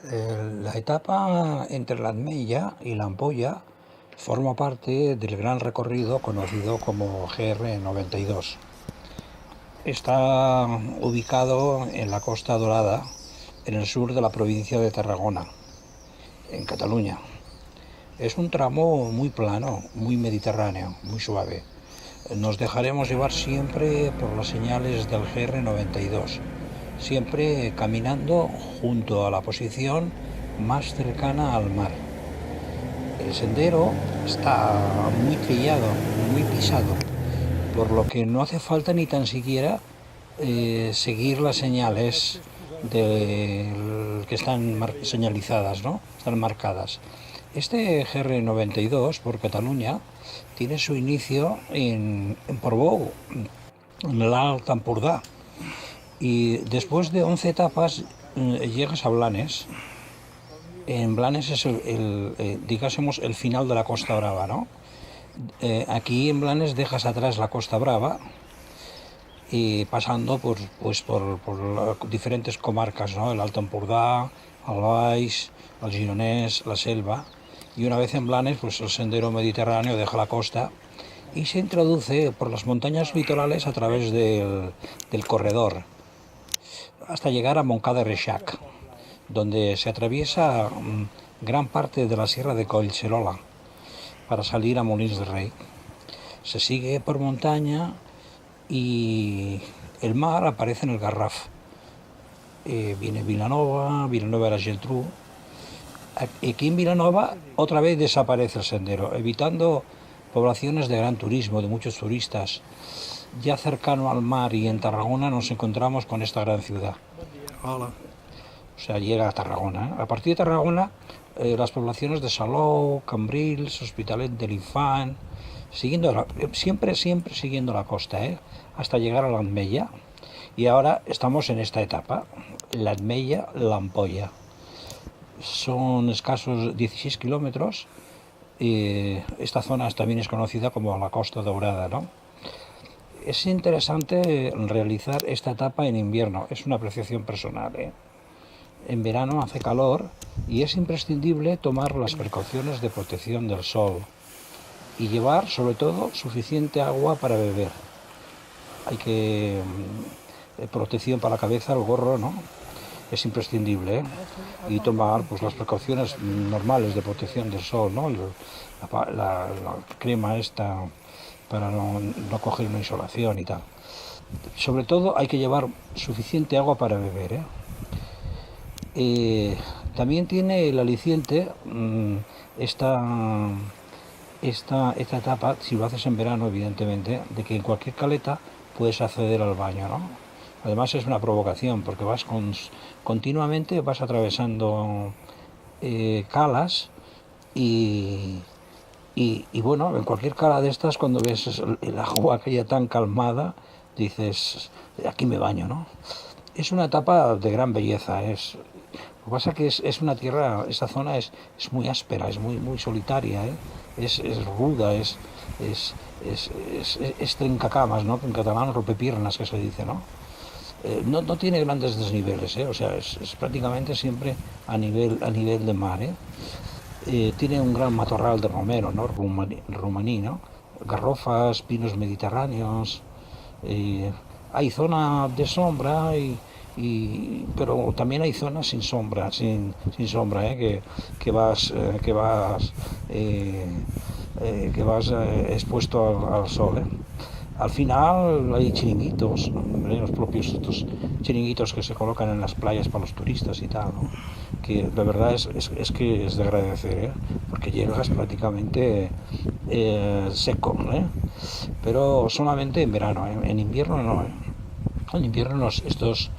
La etapa entre la Atmella y la Ampolla forma parte del gran recorrido conocido como GR92. Está ubicado en la Costa Dorada, en el sur de la provincia de Tarragona, en Cataluña. Es un tramo muy plano, muy mediterráneo, muy suave. Nos dejaremos llevar siempre por las señales del GR92, siempre caminando junto a la posición más cercana al mar. El sendero está muy trillado, muy pisado, por lo que no hace falta ni tan siquiera seguir las señales que están señalizadas, ¿no? Están marcadas. Este GR92 por Cataluña tiene su inicio en Portbou, en el Alt Empordà, y después de 11 etapas llegas a Blanes. En Blanes es digásemos, el final de la Costa Brava, ¿no? Aquí en Blanes dejas atrás la Costa Brava y pasando por diferentes comarcas, ¿no? El Alto Empordà, el Baix, el Gironès, la Selva. Y una vez en Blanes, pues el sendero mediterráneo deja la costa y se introduce por las montañas litorales a través del corredor hasta llegar a Montcada de Reixac, donde se atraviesa gran parte de la sierra de Collserola para salir a Molins de Rei. Se sigue por montaña y el mar aparece en el Garraf. Viene Vilanova de la Geltrú. Aquí en Vilanova otra vez desaparece el sendero, evitando poblaciones de gran turismo, de muchos turistas. Ya cercano al mar y en Tarragona nos encontramos con esta gran ciudad. Hola. O sea, llega a Tarragona. A partir de Tarragona, las poblaciones de Salou, Cambrils, Hospitalet de l'Infant, siempre siguiendo la costa, hasta llegar a la Atmella. Y ahora estamos en esta etapa, la Atmella, la Ampolla. Son escasos 16 kilómetros. Esta zona también es conocida como la Costa Dorada, ¿no? Es interesante realizar esta etapa en invierno, es una apreciación personal, En verano hace calor y es imprescindible tomar las precauciones de protección del sol y llevar, sobre todo, suficiente agua para beber. Hay que protección para la cabeza, el gorro, ¿no? Es imprescindible, y tomar pues las precauciones normales de protección del sol, ¿no? La crema esta para no coger una insolación y tal. Sobre todo hay que llevar suficiente agua para beber, También tiene el aliciente esta etapa, si lo haces en verano, evidentemente, de que en cualquier caleta puedes acceder al baño, ¿no? Además es una provocación, porque continuamente vas atravesando calas y bueno, en cualquier cala de estas, cuando ves el agua aquella tan calmada, dices, aquí me baño, ¿no? Es una etapa de gran belleza, lo que pasa es que es una tierra, esta zona es muy áspera, es muy solitaria, es ruda, es trencacamas, ¿no? En catalán rompepiernas, que se dice, ¿no? No tiene grandes desniveles, o sea, es prácticamente siempre a nivel de mar, tiene un gran matorral de romero, ¿no? Romaní, ¿no? Garrofas, pinos mediterráneos. Hay zona de sombra pero también hay zonas sin sombra, que vas expuesto al sol, Al final hay chiringuitos, los propios estos chiringuitos que se colocan en las playas para los turistas y tal, ¿no? Que la verdad es que es de agradecer, porque llegas prácticamente seco, pero solamente en verano, en invierno no. En invierno estos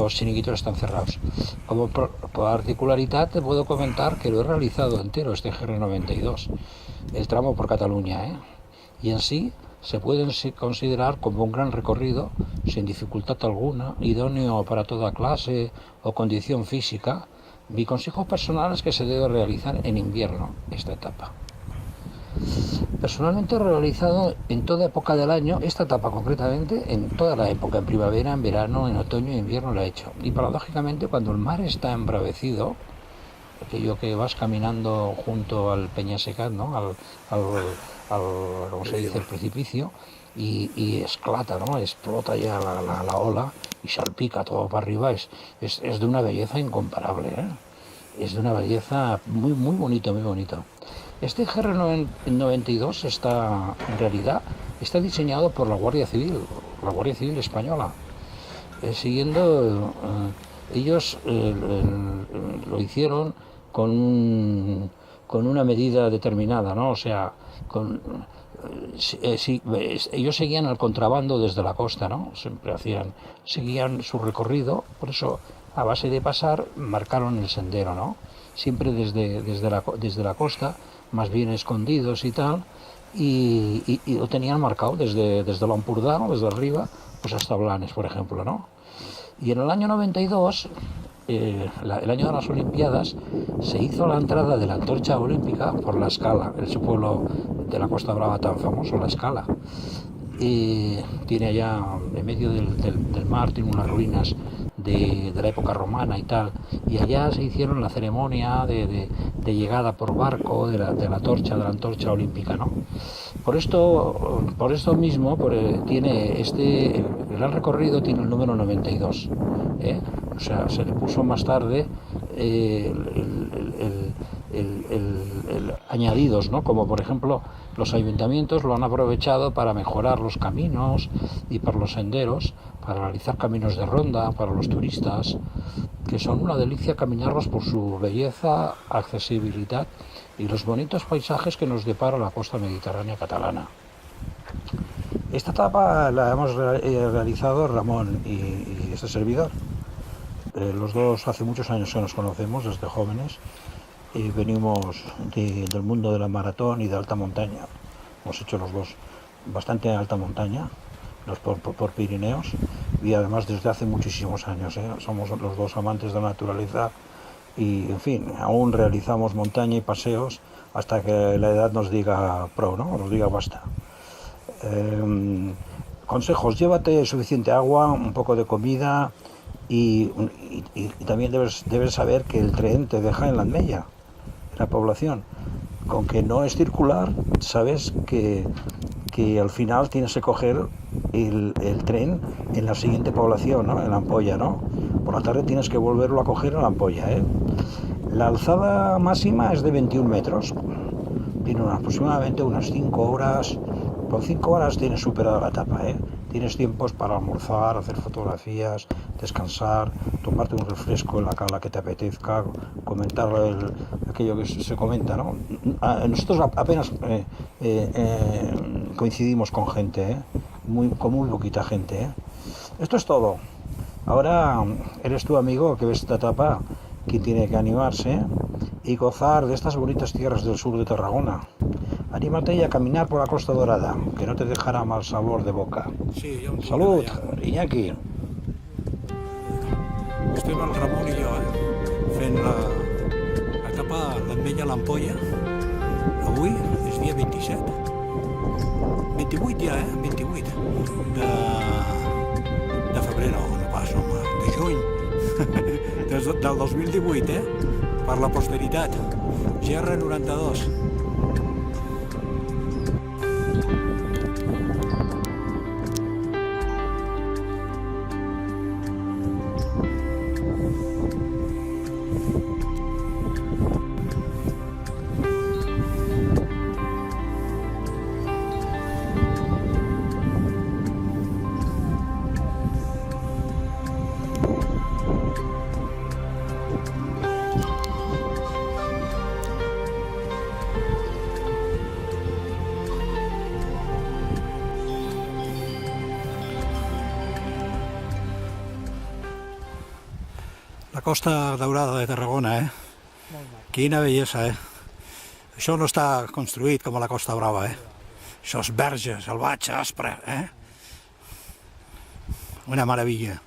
chiringuitos están cerrados. Como particularidad te puedo comentar que lo he realizado entero este GR92, el tramo por Cataluña, y en sí se pueden considerar como un gran recorrido sin dificultad alguna, idóneo para toda clase o condición física. Mi consejo personal es que se debe realizar en invierno esta etapa. Personalmente he realizado en toda época del año, esta etapa concretamente, en toda la época, en primavera, en verano, en otoño y invierno la he hecho. Y paradójicamente cuando el mar está embravecido, aquello que vas caminando junto al Peñasecat, ¿no? ¿Cómo se dice? El precipicio, y esclata, ¿no? Explota ya la ola y salpica todo para arriba, es de una belleza incomparable, ¿eh? Es de una belleza muy, muy bonito, muy bonito. Este GR92 está, en realidad, está diseñado por la Guardia Civil Española, siguiendo, ellos lo hicieron con una medida determinada, ¿no? O sea, ellos seguían el contrabando desde la costa, ¿no? Seguían su recorrido, por eso a base de pasar marcaron el sendero, ¿no? Siempre desde la costa, más bien escondidos y tal, y lo tenían marcado desde l'Empordà, desde arriba, pues hasta Blanes, por ejemplo, ¿no? Y en el año 92, el año de las Olimpiadas, se hizo la entrada de la antorcha olímpica por La Escala, ese pueblo de la Costa Brava tan famoso, La Escala. Y tiene allá, en medio del mar, tiene unas ruinas de la época romana y tal, y allá se hicieron la ceremonia de llegada por barco de la antorcha olímpica, ¿no? Por esto mismo, tiene el gran recorrido tiene el número 92, ¿eh? O sea, se le puso más tarde añadidos, ¿no? Como por ejemplo los ayuntamientos lo han aprovechado para mejorar los caminos y para los senderos, para realizar caminos de ronda para los turistas, que son una delicia caminarlos por su belleza, accesibilidad y los bonitos paisajes que nos depara la costa mediterránea catalana. Esta etapa la hemos realizado Ramón y este servidor. Los dos hace muchos años que nos conocemos, desde jóvenes, y venimos del mundo de la maratón y de alta montaña. Hemos hecho los dos bastante alta montaña, por Pirineos, y además desde hace muchísimos años, ¿eh? Somos los dos amantes de la naturaleza y, en fin, aún realizamos montaña y paseos hasta que la edad nos diga pro, ¿no? Nos diga basta. Consejos: llévate suficiente agua, un poco de comida y también debes saber que el tren te deja en la Ametlla, en la población. Con que no es circular, sabes que al final tienes que coger el tren en la siguiente población, ¿no? En la Ampolla, ¿no? Por la tarde tienes que volverlo a coger en la Ampolla, ¿eh? La alzada máxima es de 21 metros. Tiene aproximadamente unas 5 horas. Con 5 horas tienes superada la etapa, ¿eh? Tienes tiempos para almorzar, hacer fotografías, descansar, tomarte un refresco en la cala que te apetezca, comentar aquello que se comenta, ¿no? Nosotros apenas coincidimos con gente, ¿eh? Con muy poquita gente, ¿eh? Esto es todo. Ahora eres tu amigo que ves esta etapa, quien tiene que animarse y gozar de estas bonitas tierras del sur de Tarragona. Anímate y a caminar por la Costa Dorada, que no te dejará mal sabor de boca. Sí, Salut, Iñaki. Estem el Ramon i jo, fent l'etapa l'Ametlla a l'Ampolla. Avui és dia 27. 28 ja, 28 de febrer, no pas, home, de juny. Del 2018, per la posteritat. GR92. La Costa Daurada de Tarragona, Quina bellesa, Això no està construït com a la Costa Brava, Això és verge, salvatge, aspre, Una meravella.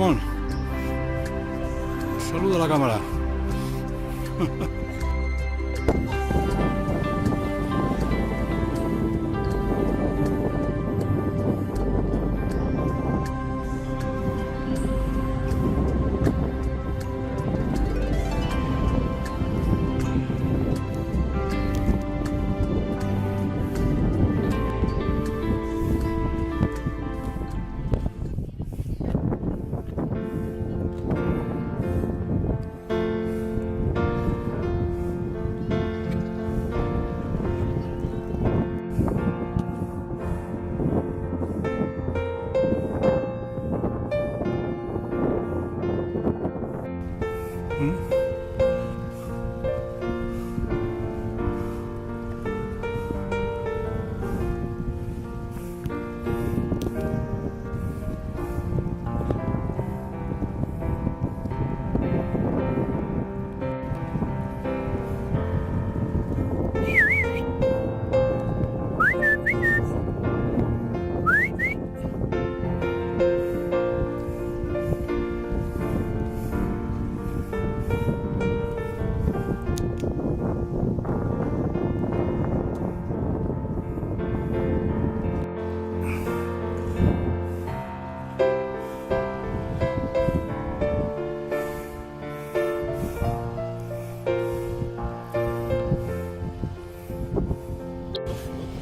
Ramón. Saluda a la cámara.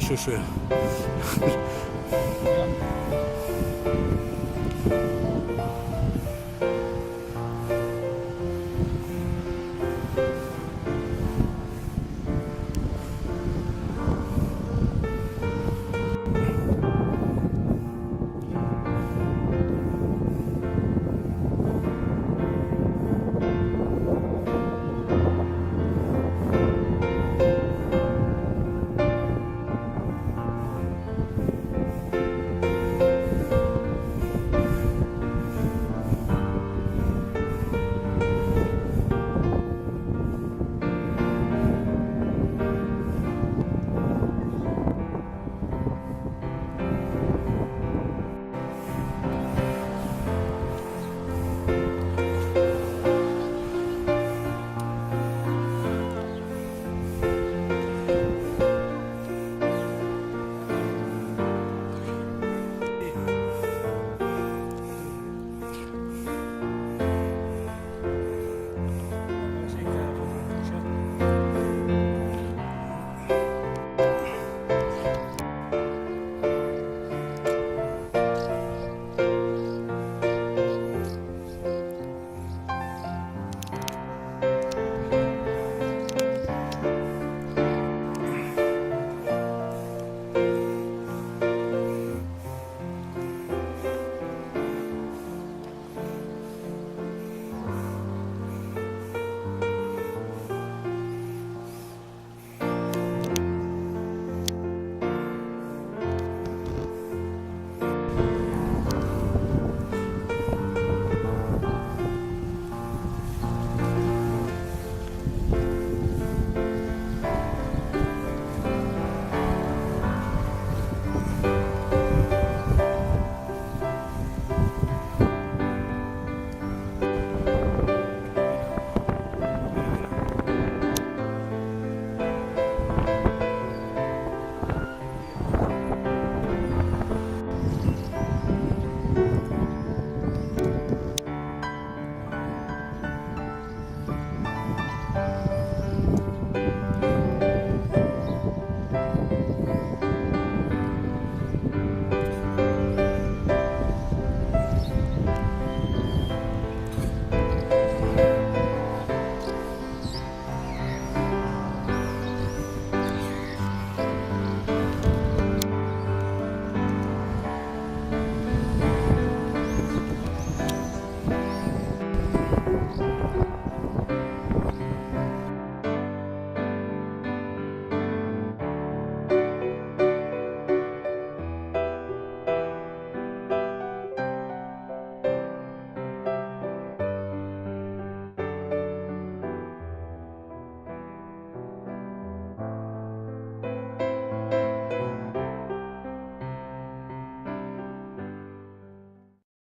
Sí, sí.